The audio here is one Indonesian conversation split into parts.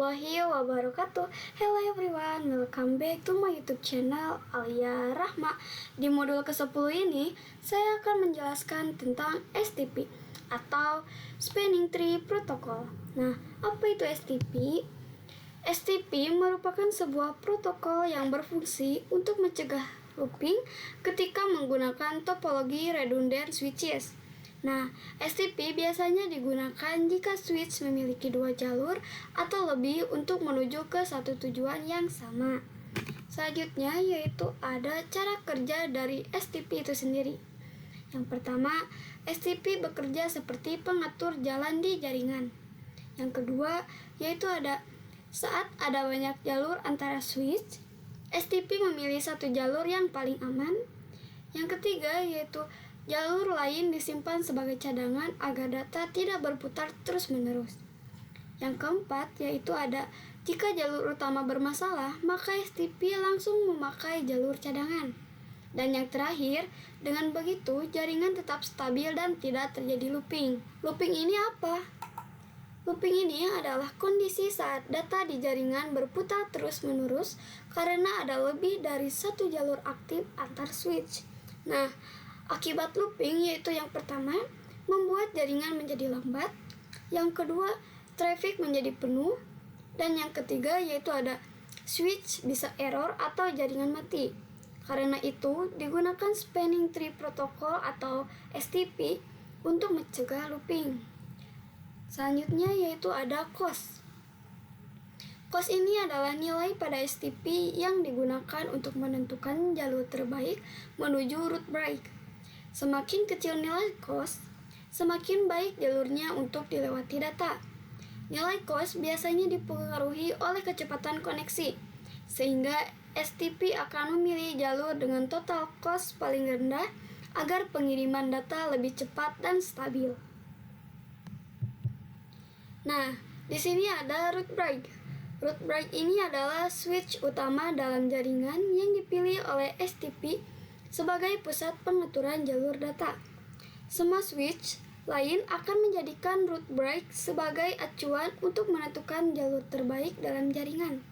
warahmatullahi wabarakatuh. Hello everyone, welcome back to my YouTube channel Alia Rahma. Di modul ke-10 ini, saya akan menjelaskan tentang STP atau Spanning Tree Protocol. Nah, apa itu STP? STP merupakan sebuah protokol yang berfungsi untuk mencegah looping ketika menggunakan topologi redundant switches. Nah, STP biasanya digunakan jika switch memiliki dua jalur atau lebih untuk menuju ke satu tujuan yang sama. Selanjutnya yaitu ada cara kerja dari STP itu sendiri. Yang pertama, STP bekerja seperti pengatur jalan di jaringan. Yang kedua, yaitu ada saat ada banyak jalur antara switch, STP memilih satu jalur yang paling aman. Yang ketiga, yaitu jalur lain disimpan sebagai cadangan agar data tidak berputar terus-menerus. Yang keempat, yaitu ada jika jalur utama bermasalah, maka STP langsung memakai jalur cadangan. Dan yang terakhir, dengan begitu jaringan tetap stabil dan tidak terjadi looping. Looping ini apa? Looping ini adalah kondisi saat data di jaringan berputar terus-menerus karena ada lebih dari satu jalur aktif antar switch. Nah, akibat looping yaitu yang pertama, membuat jaringan menjadi lambat. Yang kedua, traffic menjadi penuh. Dan yang ketiga yaitu ada switch bisa error atau jaringan mati. Karena itu, digunakan Spanning Tree Protocol atau STP untuk mencegah looping. Selanjutnya yaitu ada cost. Cost ini adalah nilai pada STP yang digunakan untuk menentukan jalur terbaik menuju route break. Semakin kecil nilai cost, semakin baik jalurnya untuk dilewati data. Nilai cost biasanya dipengaruhi oleh kecepatan koneksi, sehingga STP akan memilih jalur dengan total cost paling rendah agar pengiriman data lebih cepat dan stabil. Nah, di sini ada route break. Route break ini adalah switch utama dalam jaringan yang dipilih oleh STP sebagai pusat pengaturan jalur data. Semua switch lain akan menjadikan route break sebagai acuan untuk menentukan jalur terbaik dalam jaringan.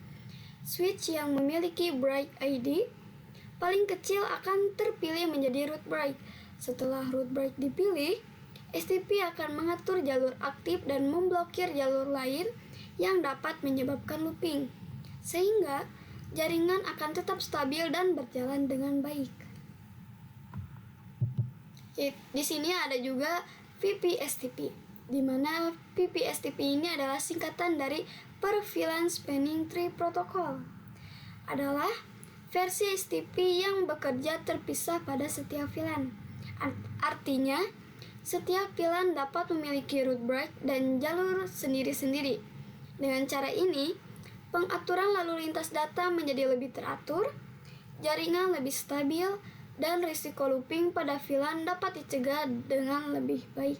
Switch yang memiliki break ID paling kecil akan terpilih menjadi route break. Setelah route break dipilih, STP akan mengatur jalur aktif dan memblokir jalur lain yang dapat menyebabkan looping, sehingga jaringan akan tetap stabil dan berjalan dengan baik. Di sini ada juga VPSTP, di mana VPSTP ini adalah singkatan dari Perfilan Spanning Tree Protocol. Adalah versi STP yang bekerja terpisah pada setiap VLAN. Artinya, setiap VLAN dapat memiliki route break dan jalur sendiri-sendiri. Dengan cara ini, pengaturan lalu lintas data menjadi lebih teratur, jaringan lebih stabil, dan risiko looping pada VLAN dapat dicegah dengan lebih baik.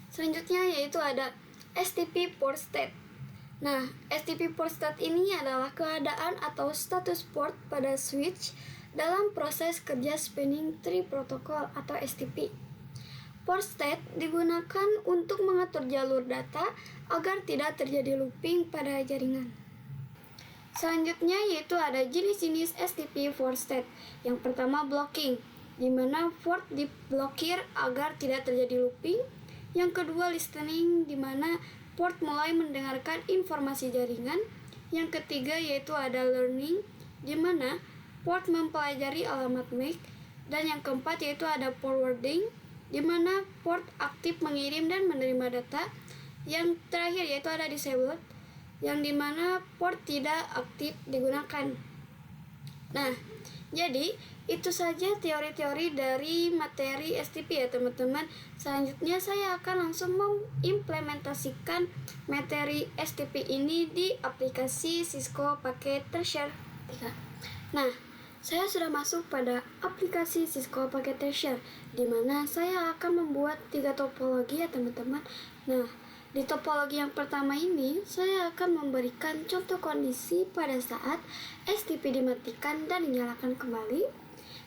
Selanjutnya yaitu ada STP port state. Nah, STP port state ini adalah keadaan atau status port pada switch dalam proses kerja Spanning Tree Protocol atau STP. Port state digunakan untuk mengatur jalur data agar tidak terjadi looping pada jaringan. Selanjutnya yaitu ada jenis-jenis STP port state. Yang pertama blocking, di mana port diblokir agar tidak terjadi looping. Yang kedua listening, di mana port mulai mendengarkan informasi jaringan. Yang ketiga yaitu ada learning, di mana port mempelajari alamat MAC. Dan yang keempat yaitu ada forwarding, di mana port aktif mengirim dan menerima data. Yang terakhir yaitu ada disabled, yang di mana port tidak aktif digunakan. Nah, jadi itu saja teori-teori dari materi STP ya teman-teman. Selanjutnya saya akan langsung mengimplementasikan materi STP ini di aplikasi Cisco Packet Tracer 3. Nah, saya sudah masuk pada aplikasi Cisco Packet Tracer, di mana saya akan membuat 3 topologi ya teman-teman. Nah, di topologi yang pertama ini, saya akan memberikan contoh kondisi pada saat STP dimatikan dan dinyalakan kembali,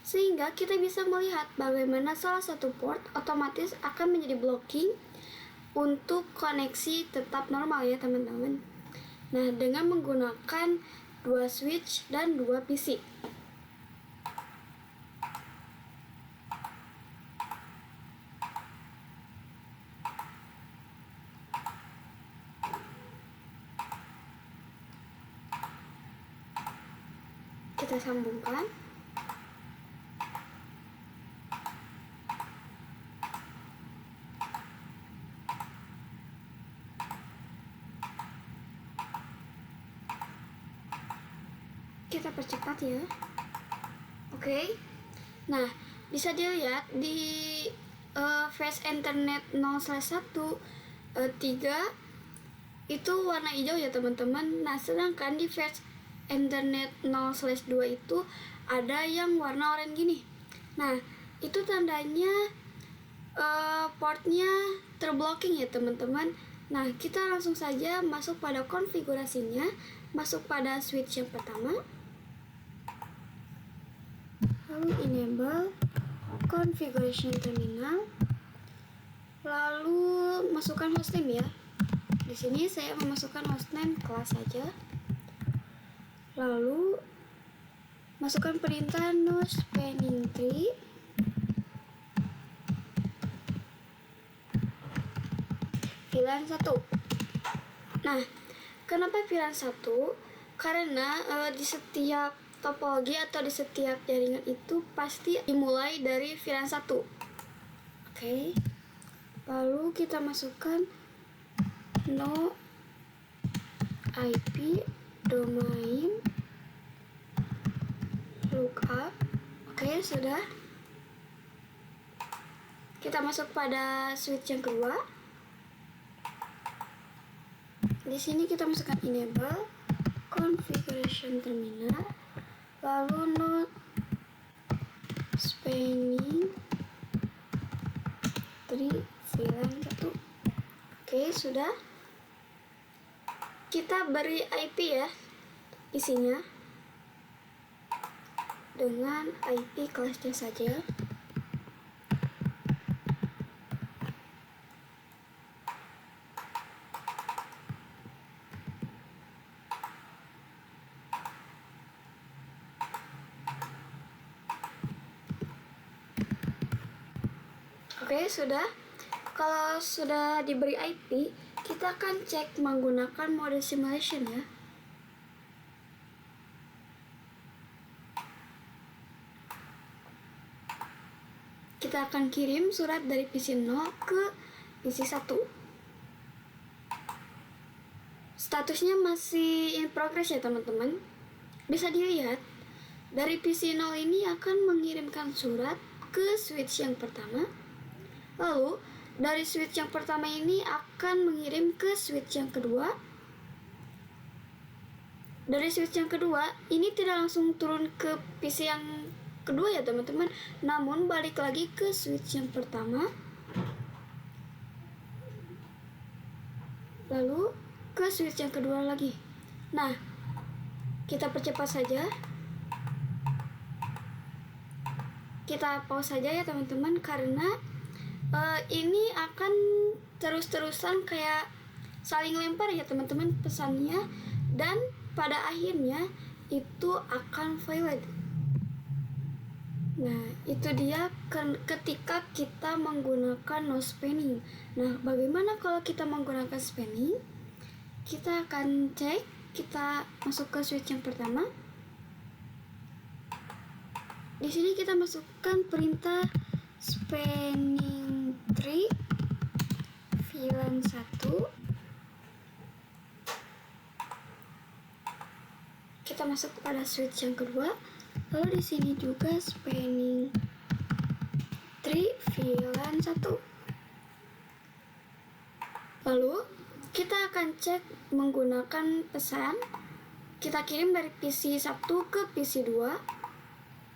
sehingga kita bisa melihat bagaimana salah satu port otomatis akan menjadi blocking untuk koneksi tetap normal ya teman-teman. Nah, dengan menggunakan dua switch dan dua PC. Kita sambungkan. Kita percepat ya. Oke. Nah, bisa dilihat di flash internet 0/1 3 itu warna hijau ya teman-teman. Nah, sedangkan di flash internet 0/2 itu ada yang warna oranye gini. Nah, itu tandanya portnya terblocking ya teman-teman. Nah, kita langsung saja masuk pada konfigurasinya, masuk pada switch yang pertama, lalu enable configuration terminal, lalu masukkan hostname ya. Di sini saya memasukkan hostname kelas saja. Lalu masukkan perintah no spanning tree. VLAN 1. Nah, kenapa VLAN 1? Karena di setiap topologi atau di setiap jaringan itu pasti dimulai dari VLAN 1. Oke. Lalu kita masukkan no IP domain lookup. Oke, sudah. Kita masuk pada switch yang kedua. Di sini kita masukkan enable configuration terminal, lalu no spanning tree VLAN 1. Oke, sudah. Kita beri IP ya isinya dengan IP kelasnya saja. Oke, sudah. Kalau sudah diberi IP, kita akan cek menggunakan mode simulation ya. Kita akan kirim surat dari PC 0 ke PC 1. Statusnya masih in progress ya teman-teman. Bisa dilihat dari PC 0 ini akan mengirimkan surat ke switch yang pertama. Lalu dari switch yang pertama ini akan mengirim ke switch yang kedua. Dari switch yang kedua ini tidak langsung turun ke PC yang kedua ya teman-teman, namun balik lagi ke switch yang pertama, lalu ke switch yang kedua lagi. Nah, kita percepat saja. Kita pause saja ya teman-teman, karena ini akan terus-terusan kayak saling lempar ya teman-teman pesannya, dan pada akhirnya itu akan valid. Nah, itu dia ketika kita menggunakan no spanning. Nah, bagaimana kalau kita menggunakan spanning? Kita akan cek, kita masuk ke switch yang pertama. Di sini kita masukkan perintah spanning tree VLAN 1. Kita masuk pada switch yang kedua. Lalu di sini juga spanning tree VLAN 1. Lalu kita akan cek menggunakan pesan. Kita kirim dari PC 1 ke PC 2.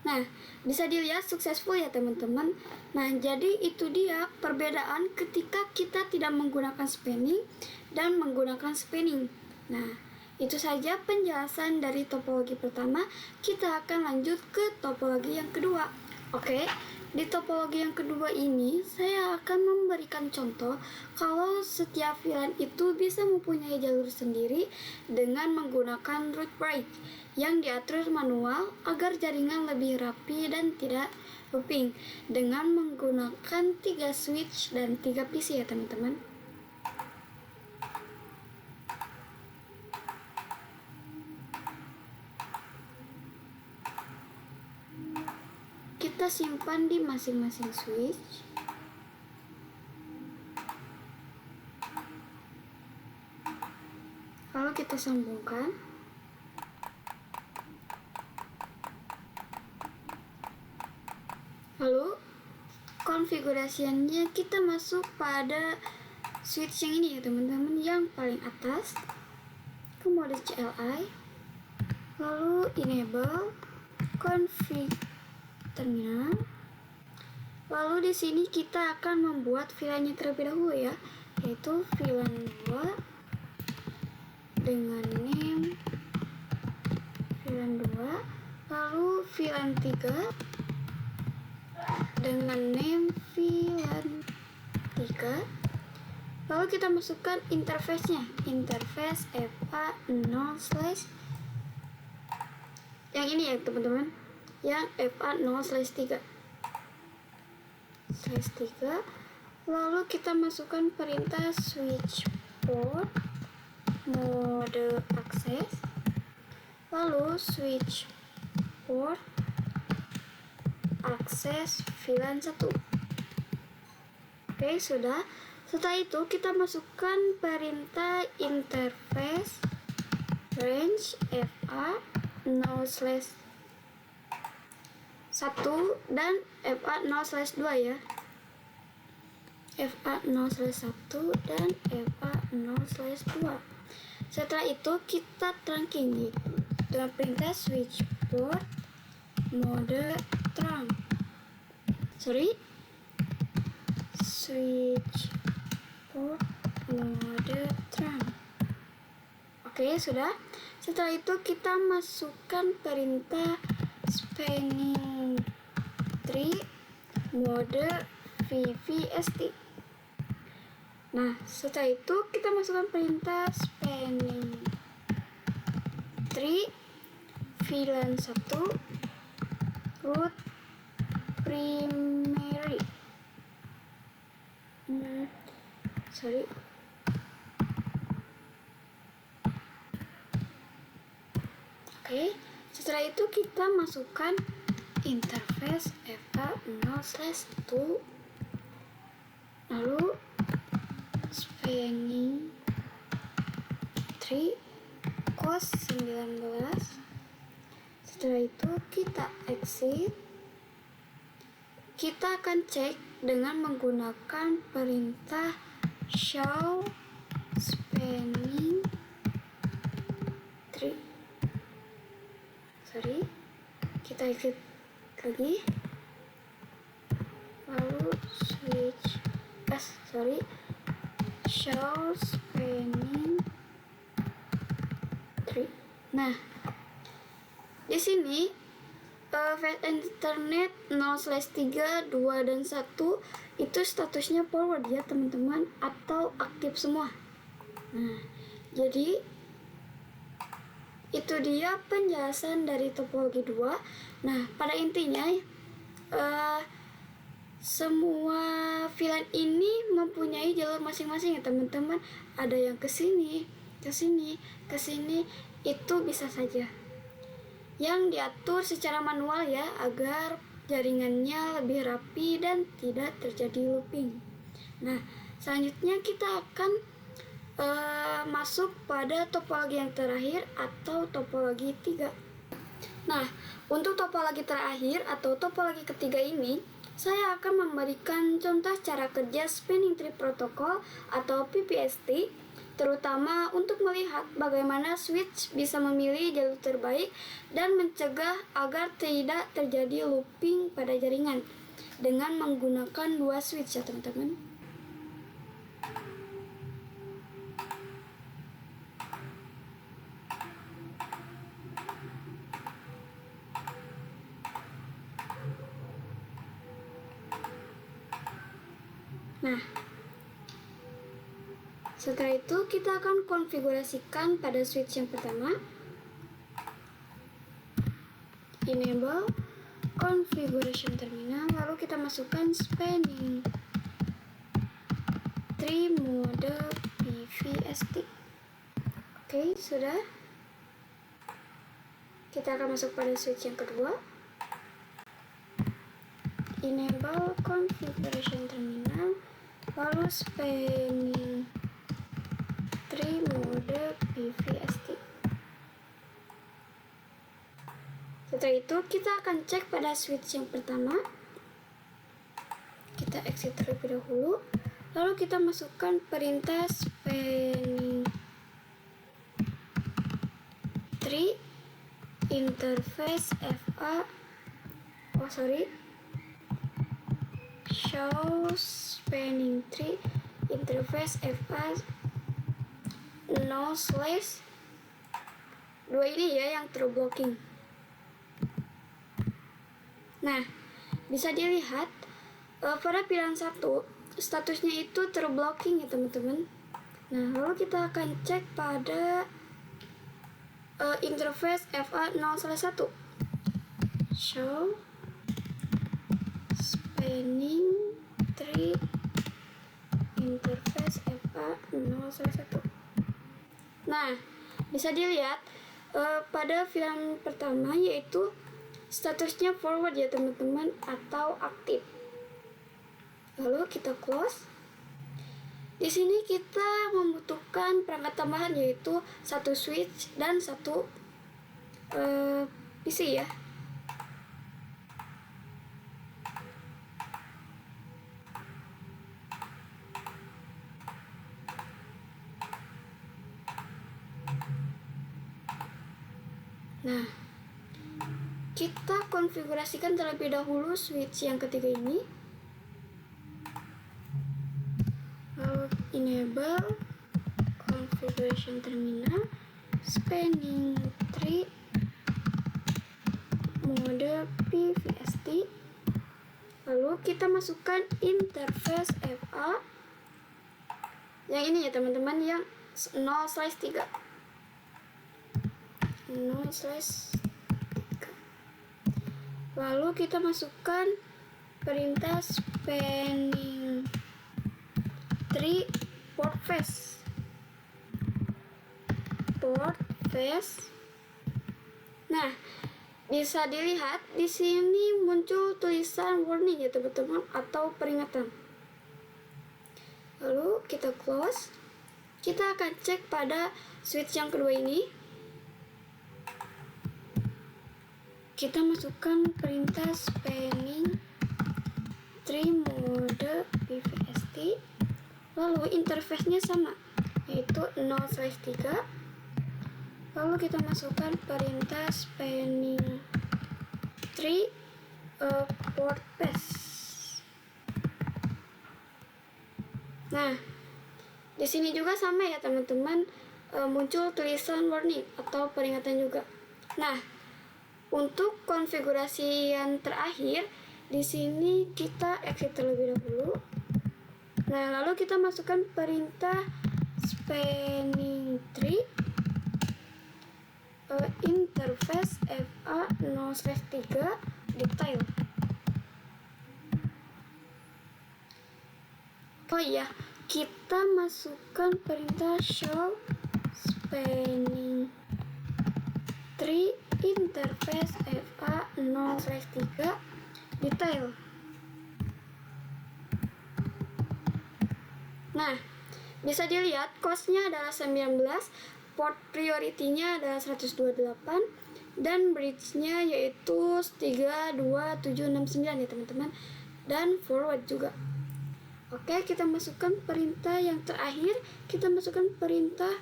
Nah, bisa dilihat successful ya teman-teman. Nah, jadi itu dia perbedaan ketika kita tidak menggunakan spanning dan menggunakan spanning. Nah, itu saja penjelasan dari topologi pertama. Kita akan lanjut ke topologi yang kedua. Oke, Di topologi yang kedua ini, saya akan memberikan contoh kalau setiap VLAN itu bisa mempunyai jalur sendiri dengan menggunakan route break yang diatur manual agar jaringan lebih rapi dan tidak looping dengan menggunakan 3 switch dan 3 PC ya teman-teman. Kita simpan di masing-masing switch. Lalu kita sambungkan. Lalu konfigurasinya kita masuk pada switch yang ini ya teman-teman, yang paling atas ke mode CLI. Lalu enable config terminal. Lalu di sini kita akan membuat VLAN-nya terlebih dahulu ya, yaitu VLAN 2 dengan name VLAN 2, lalu VLAN 3 dengan name VLAN 3. Lalu kita masukkan interface-nya, interface FA0/ yang ini ya teman-teman, yang FA0/3. Lalu kita masukkan perintah switch port mode akses, lalu switch port akses VLAN 1. Oke, sudah. Setelah itu kita masukkan perintah interface range FA0/1 dan FA0/2 ya. FA0/1 dan FA0/2. Setelah itu kita trunking dengan perintah switch port mode trunk. Switch port mode trunk. Oke, sudah. Setelah itu kita masukkan perintah spanning tree mode VVST. Nah, setelah itu kita masukkan perintah spanning tree VLAN 1 root primary. Oke, setelah itu kita masukkan interface FA0/1, lalu spanning tree cos 19. Setelah itu kita exit. Kita akan cek dengan menggunakan perintah show spanning tree. Kita exit lagi. Lalu show spanning tree. Nah, di sini fast internet 0/3, 2 dan 1 itu statusnya forward ya teman-teman, atau aktif semua. Nah, jadi itu dia penjelasan dari topologi 2. Nah, pada intinya semua VLAN ini mempunyai jalur masing-masing ya teman-teman. Ada yang ke sini, itu bisa saja. Yang diatur secara manual ya, agar jaringannya lebih rapi dan tidak terjadi looping. Nah, selanjutnya kita akan masuk pada topologi yang terakhir atau topologi 3. Nah, untuk topologi terakhir atau topologi ketiga ini, saya akan memberikan contoh cara kerja spanning tree protocol atau PPST, terutama untuk melihat bagaimana switch bisa memilih jalur terbaik dan mencegah agar tidak terjadi looping pada jaringan dengan menggunakan 2 switch ya teman-teman. Nah, setelah itu kita akan konfigurasikan pada switch yang pertama. Enable configuration terminal, lalu kita masukkan spanning tree mode PVST. Oke, sudah. Kita akan masuk pada switch yang kedua. Enable configuration terminal, lalu spanning tree mode PVST. Setelah itu kita akan cek pada switch yang pertama. Kita exit terlebih dahulu, lalu kita masukkan perintah spanning tree interface show spanning tree interface FA no slash 2 ini ya yang terblocking. Nah, bisa dilihat pada pilihan 1 statusnya itu terblocking ya teman-teman. Nah, lalu kita akan cek pada interface FA0/1 show spanning tree interface FA0/1. Nah, bisa dilihat pada pilihan pertama yaitu statusnya forward ya teman-teman atau aktif. Lalu kita close. Di sini kita membutuhkan perangkat tambahan yaitu 1 switch dan 1 PC ya. Nah, kita konfigurasikan terlebih dahulu switch yang ketiga ini. Lalu enable configuration terminal spanning tree mode PVST. Lalu kita masukkan interface FA yang ini ya teman-teman, yang 0/3. 0/3. Lalu kita masukkan perintah spanning tree port face. Nah, bisa dilihat di sini muncul tulisan warning ya teman-teman atau peringatan. Lalu kita close. Kita akan cek pada switch yang kedua ini. Kita masukkan perintah spanning tree mode PVST, lalu interface-nya sama yaitu 0/3. Lalu kita masukkan perintah spanning tree port face. Nah, di sini juga sama ya teman-teman, muncul tulisan warning atau peringatan juga. Nah, untuk konfigurasi yang terakhir, di sini kita exit terlebih dahulu. Nah, lalu kita masukkan perintah spanning tree interface FA0/3 detail. Oh iya, kita masukkan perintah show spanning tree interface FA0/3 detail. Nah, bisa dilihat cost-nya adalah 19, port priority-nya adalah 128, dan bridge-nya yaitu 32769 ya teman-teman, dan forward juga. Oke, kita masukkan perintah yang terakhir. Kita masukkan perintah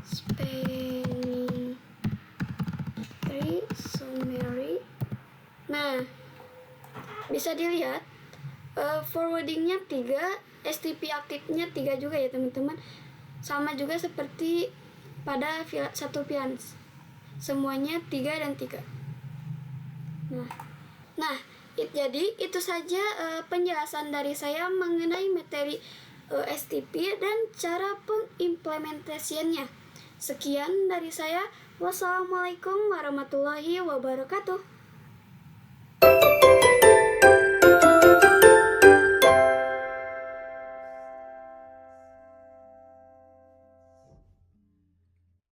spanning tree summary. Nah, bisa dilihat forwardingnya 3, STP aktifnya 3 juga ya teman-teman. Sama juga seperti pada satu VLANs. Semuanya 3 dan 3. Nah, Jadi itu saja penjelasan dari saya mengenai materi STP dan cara pengimplementasiannya. Sekian dari saya. Wassalamualaikum warahmatullahi wabarakatuh.